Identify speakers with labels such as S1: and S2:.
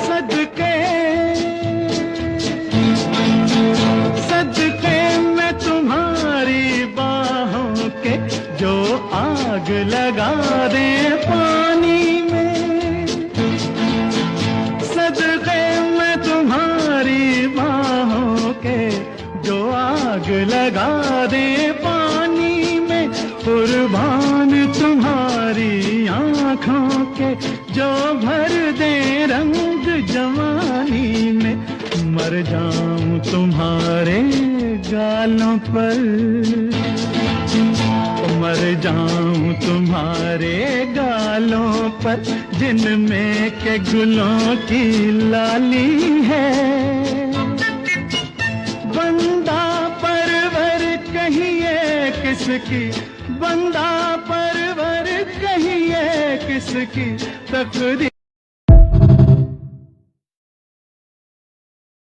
S1: सदके सदके में तुम्हारी बाहों के, जो आग लगा दे पानी में। सदके में तुम्हारी बाहों के, जो आग लगा दे पानी में। कुर्बान तुम्हारी आँखों के, जो भर दे रंग जवानी में। मर जाऊं तुम्हारे गालों पर, मर जाऊं तुम्हारे गालों पर, जिनमें के गुलों की लाली है। बंदा परवर कहिए किसकी, बंदा परवर कहिए किसकी, तकदीर